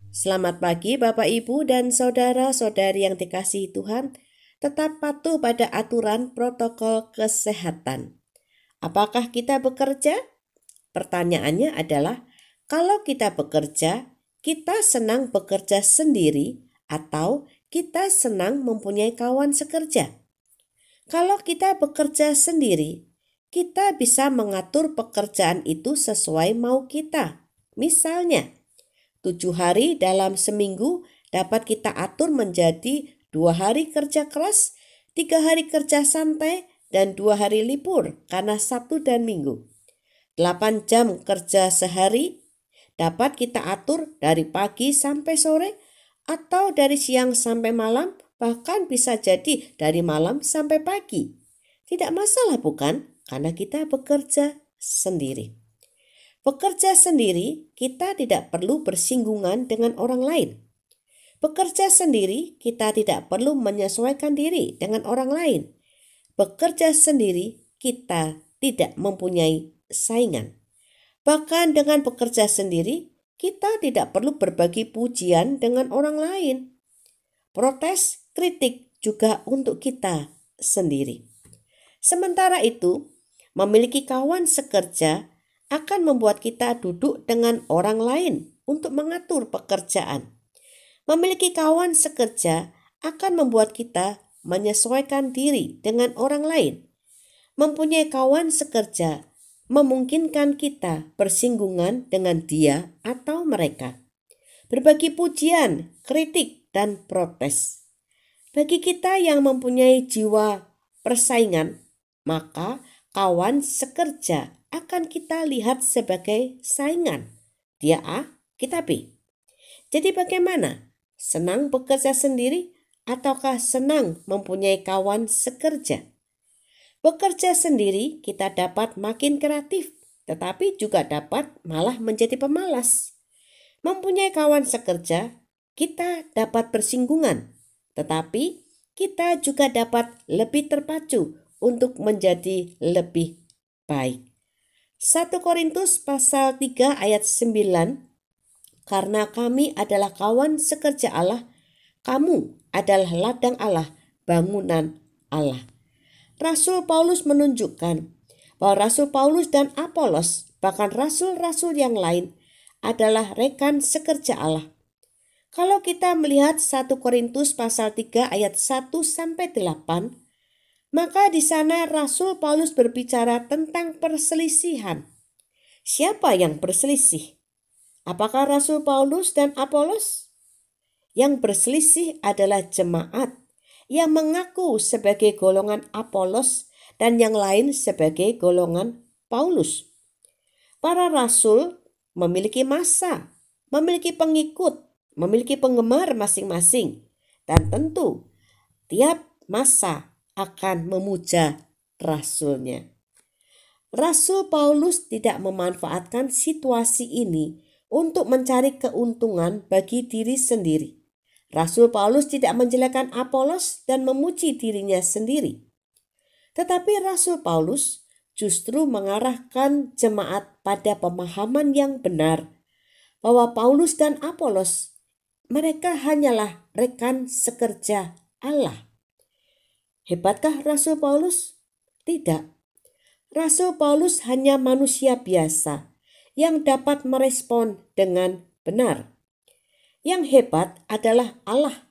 Selamat pagi Bapak Ibu dan saudara-saudari yang dikasihi Tuhan. Tetap patuh pada aturan protokol kesehatan. Apakah kita bekerja? Pertanyaannya adalah, kalau kita bekerja, kita senang bekerja sendiri atau kita senang mempunyai kawan sekerja? Kalau kita bekerja sendiri, kita bisa mengatur pekerjaan itu sesuai mau kita. Misalnya, 7 hari dalam seminggu dapat kita atur menjadi 2 hari kerja keras, 3 hari kerja santai, dan 2 hari libur karena Sabtu dan Minggu. 8 jam kerja sehari dapat kita atur dari pagi sampai sore atau dari siang sampai malam, bahkan bisa jadi dari malam sampai pagi. Tidak masalah bukan? Karena kita bekerja sendiri. Bekerja sendiri, kita tidak perlu bersinggungan dengan orang lain. Bekerja sendiri, kita tidak perlu menyesuaikan diri dengan orang lain. Bekerja sendiri, kita tidak mempunyai saingan. Bahkan dengan bekerja sendiri, kita tidak perlu berbagi pujian dengan orang lain. Protes, kritik juga untuk kita sendiri. Sementara itu, memiliki kawan sekerja akan membuat kita duduk dengan orang lain untuk mengatur pekerjaan. Memiliki kawan sekerja akan membuat kita menyesuaikan diri dengan orang lain. Mempunyai kawan sekerja memungkinkan kita bersinggungan dengan dia atau mereka. Berbagi pujian, kritik, dan protes. Bagi kita yang mempunyai jiwa persaingan, maka kawan sekerja akan kita lihat sebagai saingan. Dia A, kita B. Jadi bagaimana? Senang bekerja sendiri ataukah senang mempunyai kawan sekerja? Bekerja sendiri kita dapat makin kreatif, tetapi juga dapat malah menjadi pemalas. Mempunyai kawan sekerja, kita dapat bersinggungan, tetapi kita juga dapat lebih terpacu untuk menjadi lebih baik. 1 Korintus pasal 3 ayat 9, karena kami adalah kawan sekerja Allah, kamu adalah ladang Allah, bangunan Allah. Rasul Paulus menunjukkan bahwa Rasul Paulus dan Apolos, bahkan rasul-rasul yang lain, adalah rekan sekerja Allah. Kalau kita melihat 1 Korintus pasal 3 ayat 1-8, maka di sana Rasul Paulus berbicara tentang perselisihan. Siapa yang berselisih? Apakah Rasul Paulus dan Apolos? Yang berselisih adalah jemaat yang mengaku sebagai golongan Apolos dan yang lain sebagai golongan Paulus. Para rasul memiliki massa, memiliki pengikut, memiliki penggemar masing-masing, dan tentu tiap massa akan memuja rasulnya. Rasul Paulus tidak memanfaatkan situasi ini untuk mencari keuntungan bagi diri sendiri. Rasul Paulus tidak menjelekkan Apolos dan memuji dirinya sendiri. Tetapi Rasul Paulus justru mengarahkan jemaat pada pemahaman yang benar bahwa Paulus dan Apolos, mereka hanyalah rekan sekerja Allah. Hebatkah Rasul Paulus? Tidak. Rasul Paulus hanya manusia biasa yang dapat merespon dengan benar. Yang hebat adalah Allah.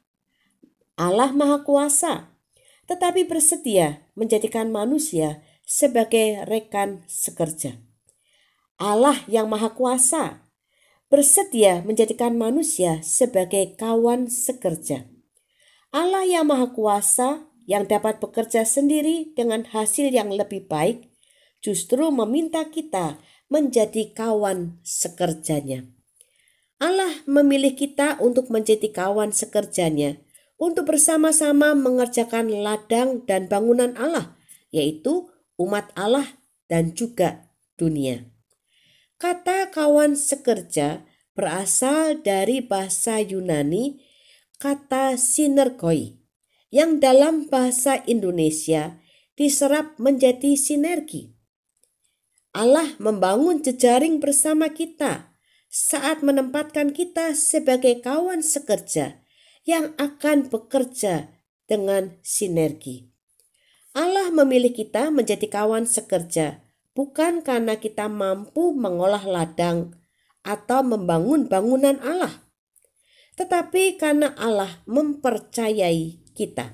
Allah Maha Kuasa, tetapi bersedia menjadikan manusia sebagai rekan sekerja. Allah yang Maha Kuasa bersedia menjadikan manusia sebagai kawan sekerja. Allah yang Maha Kuasa yang dapat bekerja sendiri dengan hasil yang lebih baik justru meminta kita menjadi kawan sekerjanya. Allah memilih kita untuk menjadi kawan sekerjanya, untuk bersama-sama mengerjakan ladang dan bangunan Allah, yaitu umat Allah dan juga dunia. Kata kawan sekerja berasal dari bahasa Yunani kata sinergoi, yang dalam bahasa Indonesia diserap menjadi sinergi. Allah membangun jejaring bersama kita saat menempatkan kita sebagai kawan sekerja yang akan bekerja dengan sinergi. Allah memilih kita menjadi kawan sekerja bukan karena kita mampu mengolah ladang atau membangun bangunan Allah, tetapi karena Allah mempercayai kita.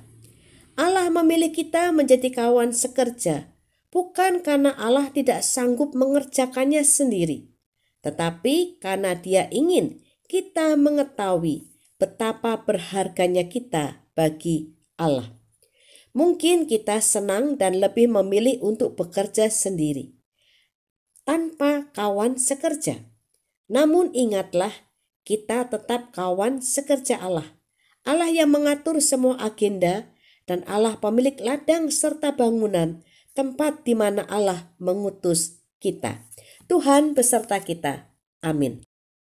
Allah memilih kita menjadi kawan sekerja bukan karena Allah tidak sanggup mengerjakannya sendiri, tetapi karena Dia ingin kita mengetahui betapa berharganya kita bagi Allah. Mungkin kita senang dan lebih memilih untuk bekerja sendiri, tanpa kawan sekerja. Namun ingatlah, kita tetap kawan sekerja Allah. Allah yang mengatur semua agenda dan Allah pemilik ladang serta bangunan, tempat di mana Allah mengutus kita. Tuhan beserta kita. Amin.